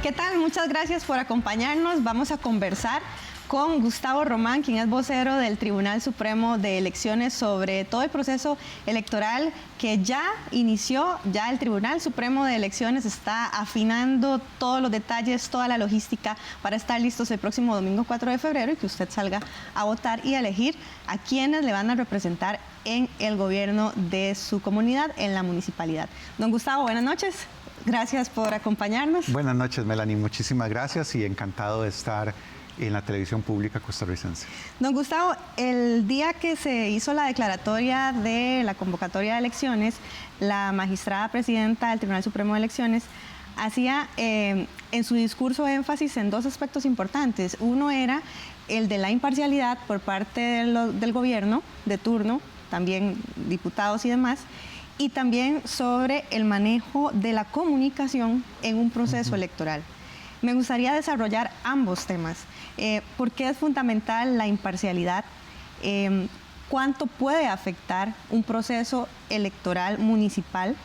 ¿Qué tal? Muchas gracias por acompañarnos. Vamos a conversar con Gustavo Román, quien es vocero del Tribunal Supremo de Elecciones, sobre todo el proceso electoral que ya inició. Ya el Tribunal Supremo de Elecciones está afinando todos los detalles, toda la logística para estar listos el próximo domingo 4 de febrero y que usted salga a votar y a elegir a quienes le van a representar en el gobierno de su comunidad, en la municipalidad. Don Gustavo, buenas noches. Gracias por acompañarnos. Buenas noches, Melanie. Muchísimas gracias y encantado de estar en la televisión pública costarricense. Don Gustavo, el día que se hizo la declaratoria de la convocatoria de elecciones, la magistrada presidenta del Tribunal Supremo de Elecciones hacía en su discurso énfasis en dos aspectos importantes. Uno era el de la imparcialidad por parte del gobierno de turno, también diputados y demás, y también sobre el manejo de la comunicación en un proceso electoral. Me gustaría desarrollar ambos temas. ¿Por qué es fundamental la imparcialidad? ¿Cuánto puede afectar un proceso electoral municipal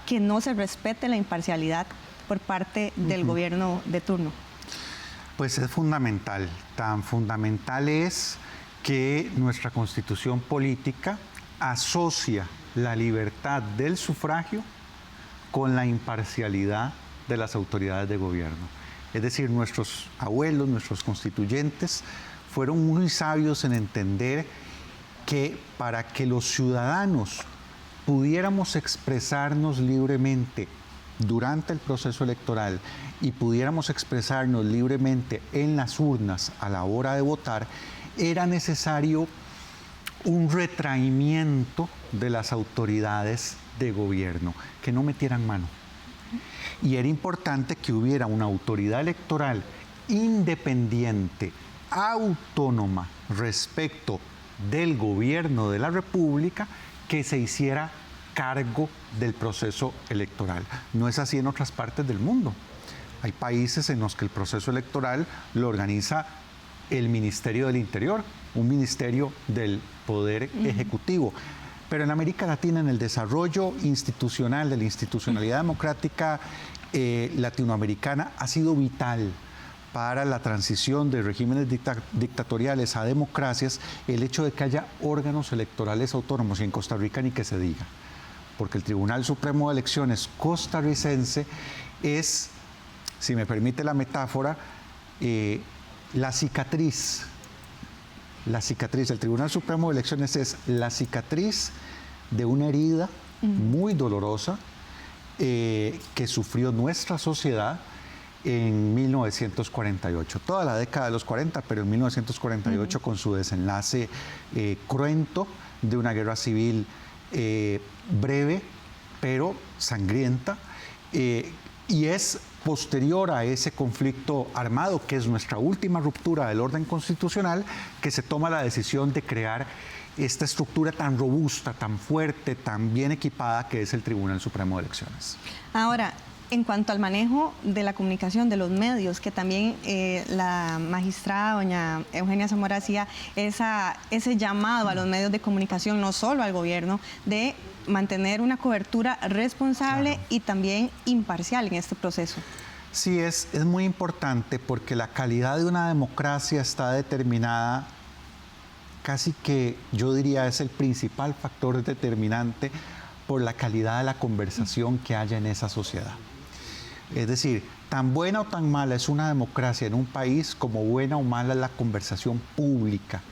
que no se respete la imparcialidad por parte del gobierno de turno? Pues es fundamental. Tan fundamental es que nuestra Constitución política asocia la libertad del sufragio con la imparcialidad de las autoridades de gobierno. Es decir, nuestros abuelos, nuestros constituyentes, fueron muy sabios en entender que para que los ciudadanos pudiéramos expresarnos libremente durante el proceso electoral y pudiéramos expresarnos libremente en las urnas a la hora de votar, era necesario un retraimiento de las autoridades de gobierno, que no metieran mano. Y era importante que hubiera una autoridad electoral independiente, autónoma respecto del gobierno de la República, que se hiciera cargo del proceso electoral. No es así en otras partes del mundo. Hay países en los que el proceso electoral lo organiza el Ministerio del Interior, un ministerio del Poder Ejecutivo. Pero en América Latina, en el desarrollo institucional, de la institucionalidad democrática latinoamericana, ha sido vital para la transición de regímenes dictatoriales a democracias el hecho de que haya órganos electorales autónomos, y en Costa Rica ni que se diga, porque el Tribunal Supremo de Elecciones costarricense es, si me permite la metáfora, la cicatriz. El Tribunal Supremo de Elecciones es la cicatriz de una herida muy dolorosa que sufrió nuestra sociedad en 1948. Toda la década de los 40, pero en 1948 con su desenlace cruento de una guerra civil breve, pero sangrienta, y es posterior a ese conflicto armado, que es nuestra última ruptura del orden constitucional, que se toma la decisión de crear esta estructura tan robusta, tan fuerte, tan bien equipada que es el Tribunal Supremo de Elecciones. Ahora, en cuanto al manejo de la comunicación, de los medios, que también la magistrada doña Eugenia Zamora hacía ese llamado a los medios de comunicación, no solo al gobierno, de mantener una cobertura responsable, claro, y también imparcial en este proceso. Sí, es muy importante porque la calidad de una democracia está determinada, casi que yo diría es el principal factor determinante por la calidad de la conversación que haya en esa sociedad. Es decir, tan buena o tan mala es una democracia en un país como buena o mala es la conversación pública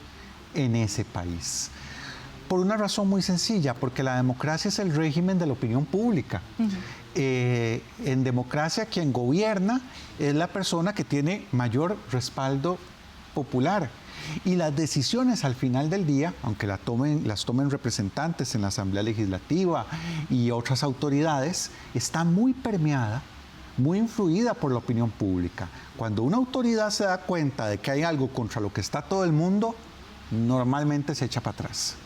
en ese país. Por una razón muy sencilla, porque la democracia es el régimen de la opinión pública. En democracia quien gobierna es la persona que tiene mayor respaldo popular. Y las decisiones al final del día, aunque las tomen representantes en la Asamblea Legislativa y otras autoridades, está muy permeada, muy influida por la opinión pública. Cuando una autoridad se da cuenta de que hay algo contra lo que está todo el mundo, normalmente se echa para atrás.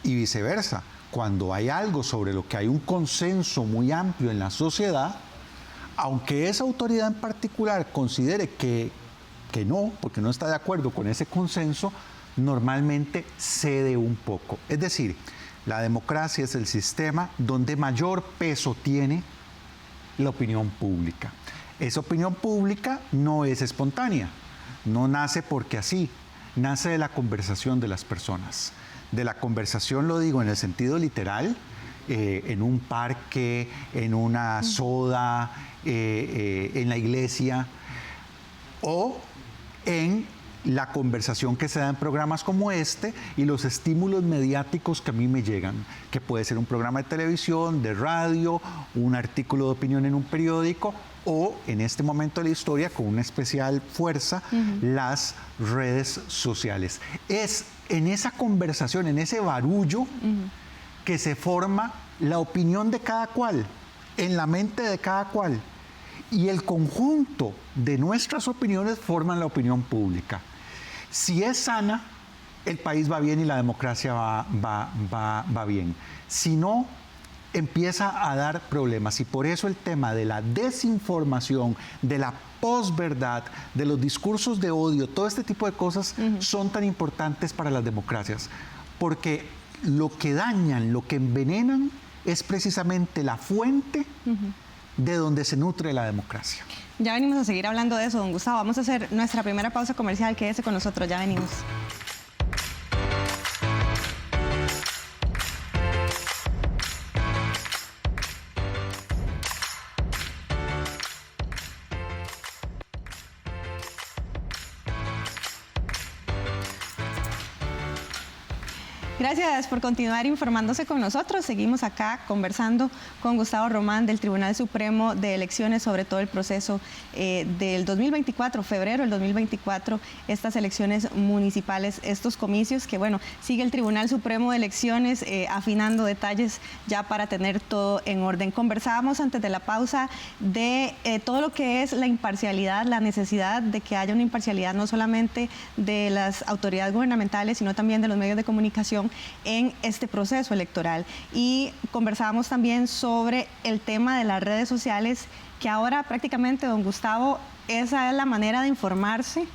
Y viceversa, cuando hay algo sobre lo que hay un consenso muy amplio en la sociedad, aunque esa autoridad en particular considere que no, porque no está de acuerdo con ese consenso, normalmente cede un poco. Es decir, la democracia es el sistema donde mayor peso tiene la opinión pública. Esa opinión pública no es espontánea, no nace porque así, nace de la conversación de las personas. De la conversación, lo digo en el sentido literal, en un parque, en una soda, en la iglesia, o en la conversación que se da en programas como este y los estímulos mediáticos que a mí me llegan, que puede ser un programa de televisión, de radio, un artículo de opinión en un periódico o, en este momento de la historia, con una especial fuerza, las redes sociales. Es en esa conversación, en ese barullo, que se forma la opinión de cada cual, en la mente de cada cual. Y el conjunto de nuestras opiniones forman la opinión pública. Si es sana, el país va bien y la democracia va bien. Si no, empieza a dar problemas. Y por eso el tema de la desinformación, de la posverdad, de los discursos de odio, todo este tipo de cosas son tan importantes para las democracias. Porque lo que dañan, lo que envenenan, es precisamente la fuente de donde se nutre la democracia. Ya venimos a seguir hablando de eso, don Gustavo. Vamos a hacer nuestra primera pausa comercial. Quédese con nosotros, ya venimos. Gracias por continuar informándose con nosotros. Seguimos acá conversando con Gustavo Román del Tribunal Supremo de Elecciones sobre todo el proceso del 2024, febrero del 2024, estas elecciones municipales, estos comicios que, bueno, sigue el Tribunal Supremo de Elecciones afinando detalles ya para tener todo en orden. Conversábamos antes de la pausa de todo lo que es la imparcialidad, la necesidad de que haya una imparcialidad no solamente de las autoridades gubernamentales, sino también de los medios de comunicación en este proceso electoral. Y conversábamos también sobre el tema de las redes sociales, que ahora prácticamente, don Gustavo, esa es la manera de informarse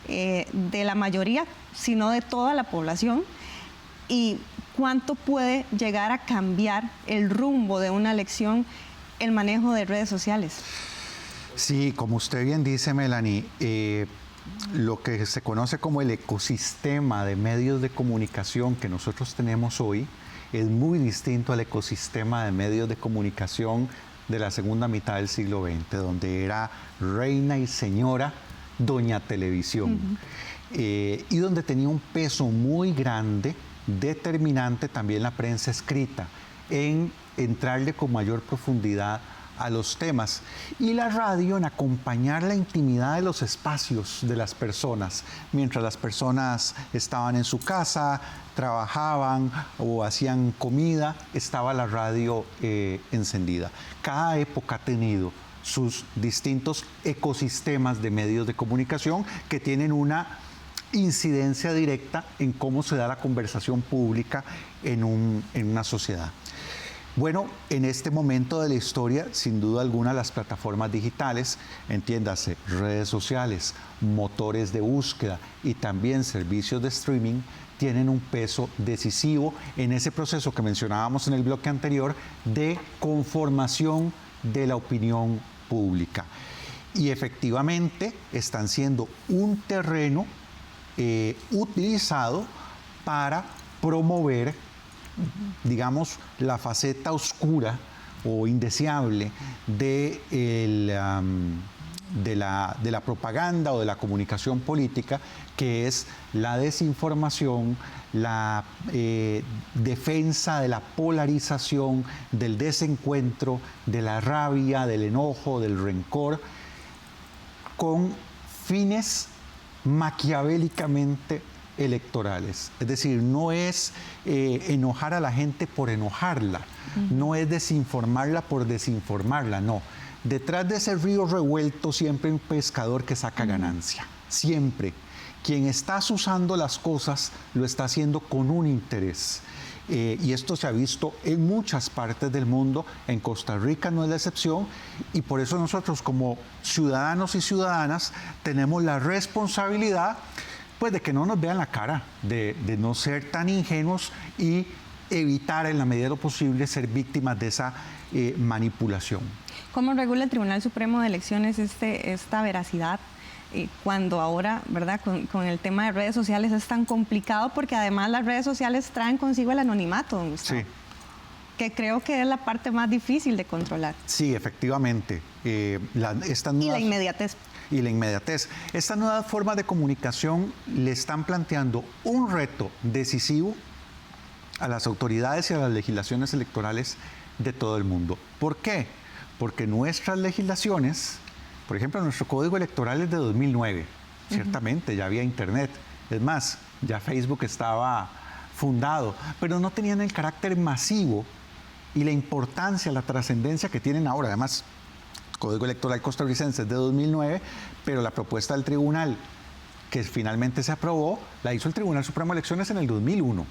de la mayoría, sino de toda la población. Y cuánto puede llegar a cambiar el rumbo de una elección el manejo de redes sociales. Sí, como usted bien dice, Melanie, lo que se conoce como el ecosistema de medios de comunicación que nosotros tenemos hoy es muy distinto al ecosistema de medios de comunicación de la segunda mitad del siglo XX, donde era reina y señora doña televisión, y donde tenía un peso muy grande, determinante también la prensa escrita, en entrarle con mayor profundidad a los temas, y la radio en acompañar la intimidad de los espacios de las personas. Mientras las personas estaban en su casa, trabajaban o hacían comida, estaba la radio encendida. Cada época ha tenido sus distintos ecosistemas de medios de comunicación que tienen una incidencia directa en cómo se da la conversación pública en una sociedad. Bueno, en este momento de la historia, sin duda alguna, las plataformas digitales, entiéndase, redes sociales, motores de búsqueda y también servicios de streaming, tienen un peso decisivo en ese proceso que mencionábamos en el bloque anterior de conformación de la opinión pública. Y efectivamente están siendo un terreno utilizado para promover, digamos, la faceta oscura o indeseable de la propaganda o de la comunicación política, que es la desinformación, la defensa de la polarización, del desencuentro, de la rabia, del enojo, del rencor, con fines maquiavélicamente electorales. Es decir, no es enojar a la gente por enojarla, no es desinformarla por desinformarla, no. Detrás de ese río revuelto siempre hay un pescador que saca ganancia, siempre. Quien está usando las cosas lo está haciendo con un interés. Y esto se ha visto en muchas partes del mundo, en Costa Rica no es la excepción, y por eso nosotros como ciudadanos y ciudadanas tenemos la responsabilidad, pues, de que no nos vean la cara, de no ser tan ingenuos y evitar en la medida de lo posible ser víctimas de esa manipulación. ¿Cómo regula el Tribunal Supremo de Elecciones esta veracidad? Cuando ahora, ¿verdad?, con el tema de redes sociales es tan complicado, porque además las redes sociales traen consigo el anonimato, don Gustavo. Sí. Que creo que es la parte más difícil de controlar. Sí, efectivamente. Y la inmediatez. Y la inmediatez. Estas nuevas formas de comunicación le están planteando un reto decisivo a las autoridades y a las legislaciones electorales de todo el mundo. ¿Por qué? Porque nuestras legislaciones, por ejemplo, nuestro Código Electoral es de 2009. Ciertamente, ya había Internet. Es más, ya Facebook estaba fundado, pero no tenían el carácter masivo y la importancia, la trascendencia que tienen ahora. Además, el Código Electoral costarricense es de 2009, pero la propuesta del tribunal que finalmente se aprobó, la hizo el Tribunal Supremo de Elecciones en el 2001.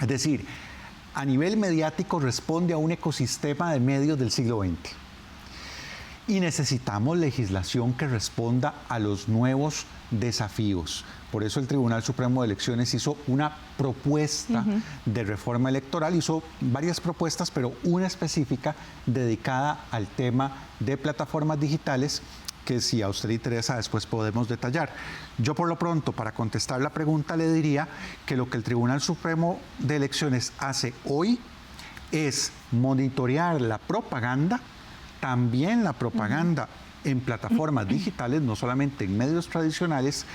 Es decir, a nivel mediático responde a un ecosistema de medios del siglo XX. Y necesitamos legislación que responda a los nuevos desafíos. Por eso el Tribunal Supremo de Elecciones hizo una propuesta de reforma electoral, hizo varias propuestas, pero una específica dedicada al tema de plataformas digitales, que si a usted le interesa después podemos detallar. Yo por lo pronto, para contestar la pregunta, le diría que lo que el Tribunal Supremo de Elecciones hace hoy es monitorear la propaganda, también la propaganda en plataformas digitales, no solamente en medios tradicionales,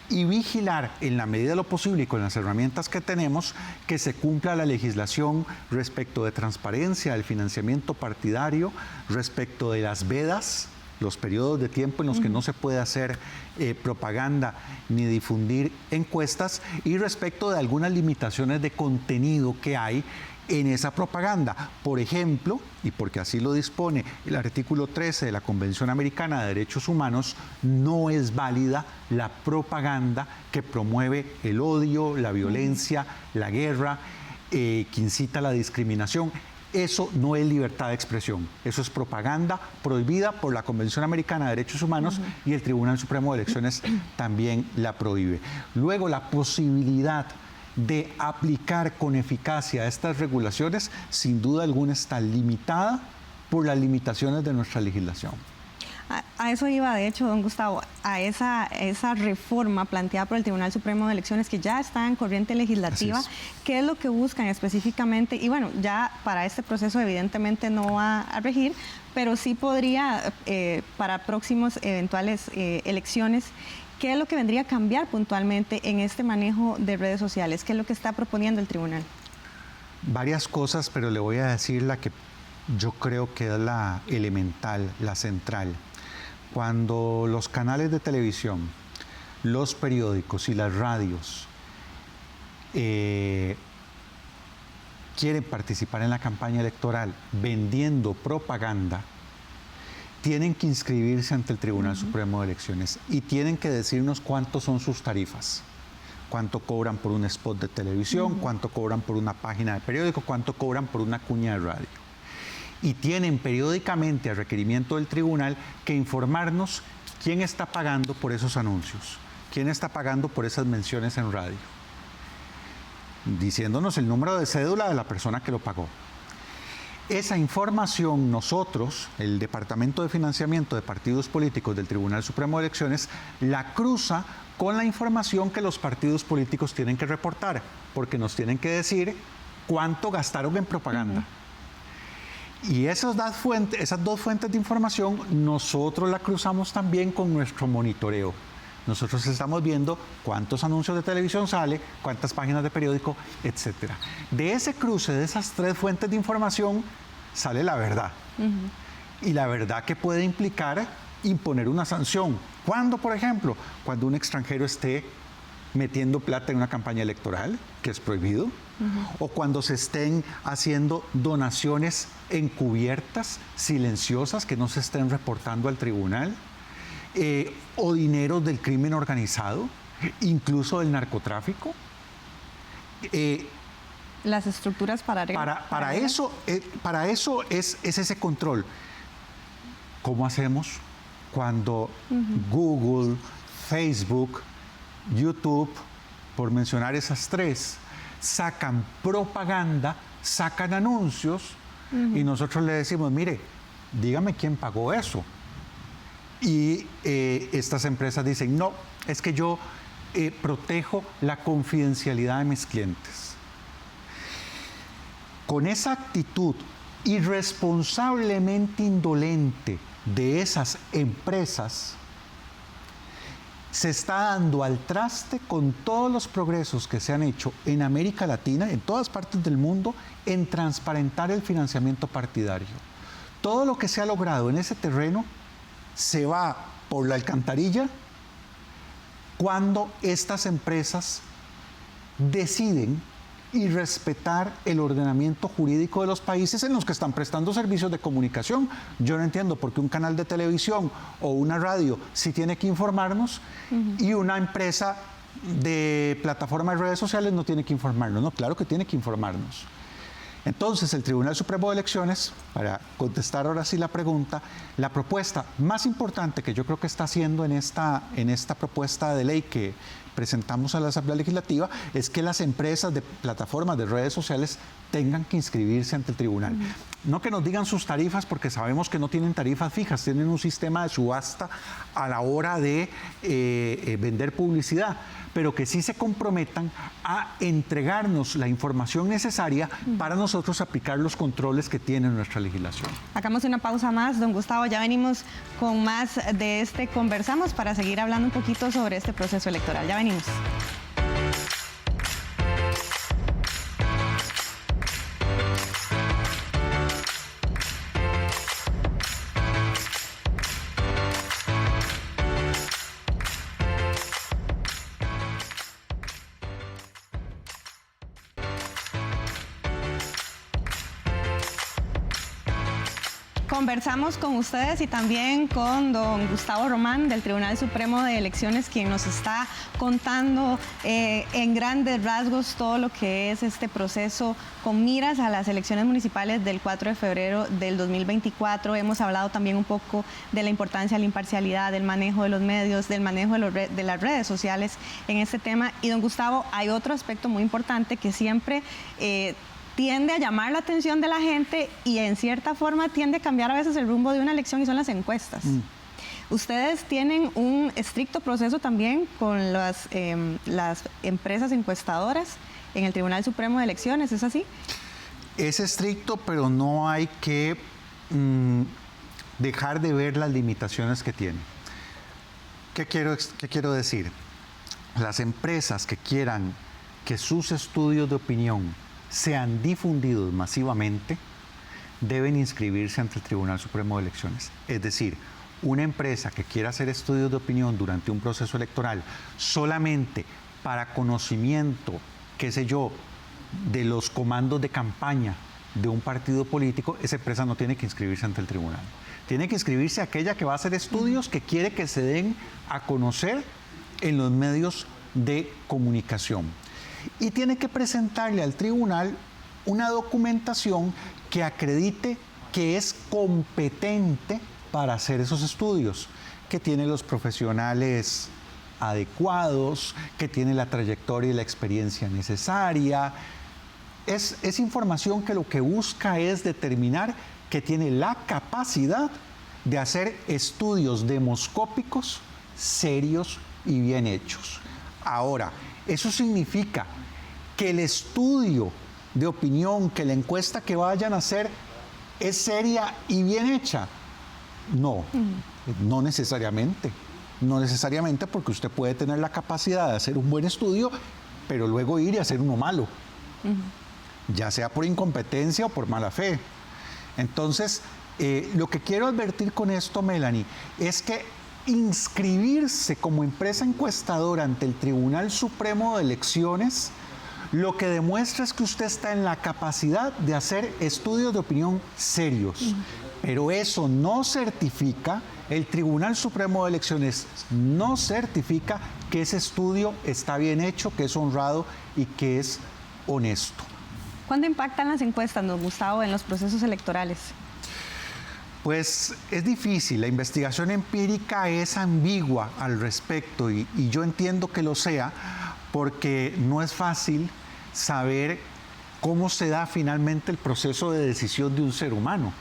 y vigilar en la medida de lo posible y con las herramientas que tenemos que se cumpla la legislación respecto de transparencia, del financiamiento partidario, respecto de las vedas, los periodos de tiempo en los que no se puede hacer propaganda ni difundir encuestas, y respecto de algunas limitaciones de contenido que hay en esa propaganda. Por ejemplo, y porque así lo dispone el artículo 13 de la Convención Americana de Derechos Humanos, no es válida la propaganda que promueve el odio, la violencia, la guerra, que incita a la discriminación. Eso no es libertad de expresión, eso es propaganda prohibida por la Convención Americana de Derechos Humanos y el Tribunal Supremo de Elecciones también la prohíbe. Luego, la posibilidad de aplicar con eficacia estas regulaciones, sin duda alguna está limitada por las limitaciones de nuestra legislación. A eso iba, de hecho, don Gustavo, a esa reforma planteada por el Tribunal Supremo de Elecciones, que ya está en corriente legislativa. ¿Qué es lo que buscan específicamente? Y bueno, ya para este proceso evidentemente no va a regir, pero sí podría, para próximos eventuales elecciones, ¿qué es lo que vendría a cambiar puntualmente en este manejo de redes sociales? ¿Qué es lo que está proponiendo el tribunal? Varias cosas, pero le voy a decir la que yo creo que es la elemental, la central. Cuando los canales de televisión, los periódicos y las radios quieren participar en la campaña electoral vendiendo propaganda, tienen que inscribirse ante el Tribunal Supremo de Elecciones y tienen que decirnos cuántos son sus tarifas, cuánto cobran por un spot de televisión, cuánto cobran por una página de periódico, cuánto cobran por una cuña de radio. Y tienen periódicamente, a requerimiento del tribunal, que informarnos quién está pagando por esos anuncios, quién está pagando por esas menciones en radio, diciéndonos el número de cédula de la persona que lo pagó. Esa información nosotros, el Departamento de Financiamiento de Partidos Políticos del Tribunal Supremo de Elecciones, la cruza con la información que los partidos políticos tienen que reportar, porque nos tienen que decir cuánto gastaron en propaganda. Y esas dos fuentes de información nosotros la cruzamos también con nuestro monitoreo. Nosotros estamos viendo cuántos anuncios de televisión sale, cuántas páginas de periódico, etc. De ese cruce de esas tres fuentes de información sale la verdad. Y la verdad que puede implicar imponer una sanción. ¿Cuándo, por ejemplo? Cuando un extranjero esté metiendo plata en una campaña electoral, que es prohibido, o cuando se estén haciendo donaciones encubiertas, silenciosas, que no se estén reportando al tribunal, o dineros del crimen organizado, incluso del narcotráfico. Las estructuras para eso es ese control. ¿Cómo hacemos cuando Google, Facebook, YouTube, por mencionar esas tres, sacan propaganda, sacan anuncios, y nosotros le decimos, mire, dígame quién pagó eso. Y estas empresas dicen, no, es que yo protejo la confidencialidad de mis clientes. Con esa actitud irresponsablemente indolente de esas empresas, se está dando al traste con todos los progresos que se han hecho en América Latina, en todas partes del mundo, en transparentar el financiamiento partidario. Todo lo que se ha logrado en ese terreno se va por la alcantarilla cuando estas empresas deciden irrespetar el ordenamiento jurídico de los países en los que están prestando servicios de comunicación. Yo no entiendo por qué un canal de televisión o una radio sí tiene que informarnos y una empresa de plataforma de redes sociales no tiene que informarnos. No, claro que tiene que informarnos. Entonces, el Tribunal Supremo de Elecciones, para contestar ahora sí la pregunta, la propuesta más importante que yo creo que está haciendo en esta propuesta de ley que presentamos a la Asamblea Legislativa es que las empresas de plataformas de redes sociales tengan que inscribirse ante el tribunal. No que nos digan sus tarifas, porque sabemos que no tienen tarifas fijas, tienen un sistema de subasta a la hora de vender publicidad, pero que sí se comprometan a entregarnos la información necesaria para nosotros aplicar los controles que tiene nuestra legislación. Hagamos una pausa más, don Gustavo, ya venimos con más de este Conversamos para seguir hablando un poquito sobre este proceso electoral. Ya venimos. Conversamos con ustedes y también con don Gustavo Román del Tribunal Supremo de Elecciones, quien nos está contando en grandes rasgos todo lo que es este proceso con miras a las elecciones municipales del 4 de febrero del 2024. Hemos hablado también un poco de la importancia de la imparcialidad, del manejo de los medios, del manejo de las redes sociales en este tema. Y don Gustavo, hay otro aspecto muy importante que siempre tiende a llamar la atención de la gente y en cierta forma tiende a cambiar a veces el rumbo de una elección y son las encuestas. Ustedes tienen un estricto proceso también con las empresas encuestadoras en el Tribunal Supremo de Elecciones, ¿es así? Es estricto, pero no hay que dejar de ver las limitaciones que tiene. ¿Qué quiero decir? Las empresas que quieran que sus estudios de opinión sean difundidos masivamente, deben inscribirse ante el Tribunal Supremo de Elecciones. Es decir, una empresa que quiera hacer estudios de opinión durante un proceso electoral solamente para conocimiento, qué sé yo, de los comandos de campaña de un partido político, esa empresa no tiene que inscribirse ante el tribunal. Tiene que inscribirse aquella que va a hacer estudios que quiere que se den a conocer en los medios de comunicación. Y tiene que presentarle al tribunal una documentación que acredite que es competente para hacer esos estudios, que tiene los profesionales adecuados, que tiene la trayectoria y la experiencia necesaria. Es información que lo que busca es determinar que tiene la capacidad de hacer estudios demoscópicos serios y bien hechos. Ahora, eso significa que el estudio de opinión, que la encuesta que vayan a hacer es seria y bien hecha. No, no necesariamente. No necesariamente, porque usted puede tener la capacidad de hacer un buen estudio, pero luego ir y hacer uno malo. Ya sea por incompetencia o por mala fe. Entonces, lo que quiero advertir con esto, Melanie, es que inscribirse como empresa encuestadora ante el Tribunal Supremo de Elecciones lo que demuestra es que usted está en la capacidad de hacer estudios de opinión serios. Pero eso no certifica, el Tribunal Supremo de Elecciones no certifica que ese estudio está bien hecho, que es honrado y que es honesto. ¿Cuándo impactan las encuestas, don Gustavo, en los procesos electorales? Pues es difícil, la investigación empírica es ambigua al respecto y yo entiendo que lo sea porque no es fácil saber cómo se da finalmente el proceso de decisión de un ser humano.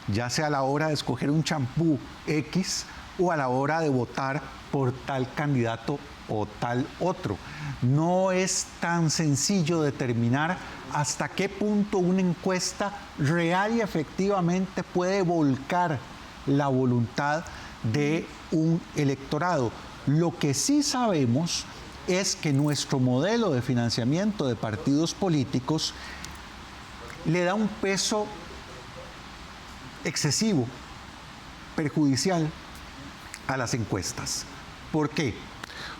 ya sea a la hora de escoger un champú X o a la hora de votar por tal candidato o tal otro. No es tan sencillo determinar hasta qué punto una encuesta real y efectivamente puede volcar la voluntad de un electorado. Lo que sí sabemos es que nuestro modelo de financiamiento de partidos políticos le da un peso excesivo, perjudicial a las encuestas. ¿Por qué?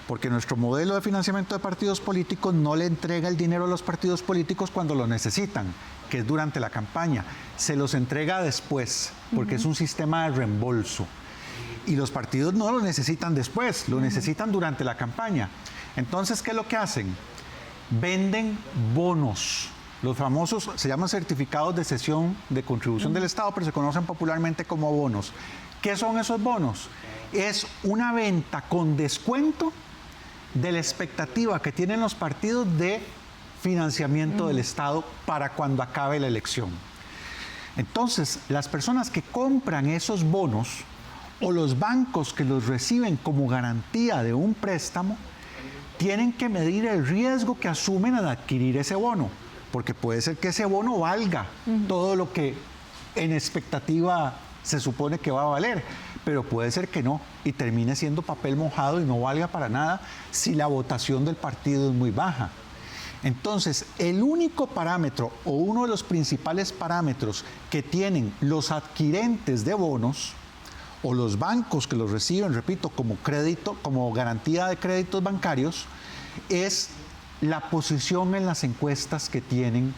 Porque nuestro modelo de financiamiento de partidos políticos no le entrega el dinero a los partidos políticos cuando lo necesitan, que es durante la campaña. Se los entrega después, porque es un sistema de reembolso. Y los partidos no lo necesitan después, lo necesitan durante la campaña. Entonces, ¿qué es lo que hacen? Venden bonos. Los famosos, se llaman certificados de cesión de contribución del Estado, pero se conocen popularmente como bonos. ¿Qué son esos bonos? Es una venta con descuento de la expectativa que tienen los partidos de financiamiento del Estado para cuando acabe la elección. Entonces, las personas que compran esos bonos o los bancos que los reciben como garantía de un préstamo, tienen que medir el riesgo que asumen al adquirir ese bono, porque puede ser que ese bono valga todo lo que en expectativa se supone que va a valer, pero puede ser que no y termine siendo papel mojado y no valga para nada si la votación del partido es muy baja. Entonces, el único parámetro o uno de los principales parámetros que tienen los adquirentes de bonos o los bancos que los reciben, repito, como crédito, como garantía de créditos bancarios, es la posición en las encuestas que tienen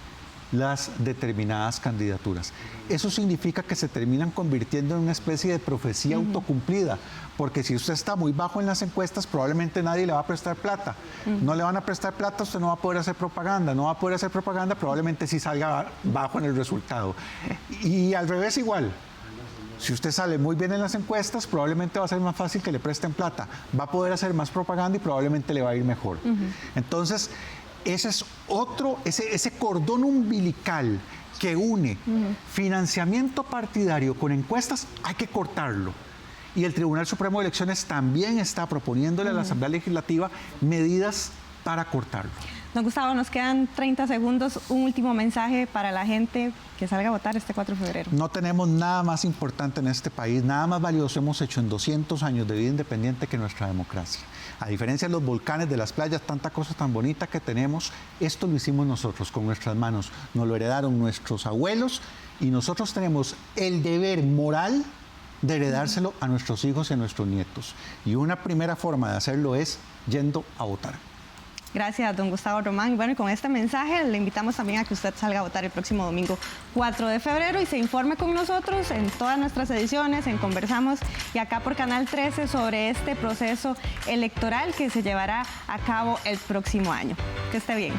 las determinadas candidaturas. Eso significa que se terminan convirtiendo en una especie de profecía autocumplida, porque si usted está muy bajo en las encuestas, probablemente nadie le va a prestar plata. No le van a prestar plata, usted no va a poder hacer propaganda. No va a poder hacer propaganda, probablemente sí salga bajo en el resultado. Y al revés igual. Si usted sale muy bien en las encuestas, probablemente va a ser más fácil que le presten plata. Va a poder hacer más propaganda y probablemente le va a ir mejor. Entonces, ese es otro, ese cordón umbilical que une financiamiento partidario con encuestas, hay que cortarlo. Y el Tribunal Supremo de Elecciones también está proponiéndole a la Asamblea Legislativa medidas para cortarlo. Don Gustavo, nos quedan 30 segundos. Un último mensaje para la gente que salga a votar este 4 de febrero. No tenemos nada más importante en este país, nada más valioso hemos hecho en 200 años de vida independiente que nuestra democracia. A diferencia de los volcanes, de las playas, tanta cosa tan bonita que tenemos, esto lo hicimos nosotros con nuestras manos. Nos lo heredaron nuestros abuelos y nosotros tenemos el deber moral de heredárselo a nuestros hijos y a nuestros nietos. Y una primera forma de hacerlo es yendo a votar. Gracias, don Gustavo Román. Bueno, y con este mensaje le invitamos también a que usted salga a votar el próximo domingo 4 de febrero y se informe con nosotros en todas nuestras ediciones, en Conversamos y acá por Canal 13 sobre este proceso electoral que se llevará a cabo el próximo año. Que esté bien.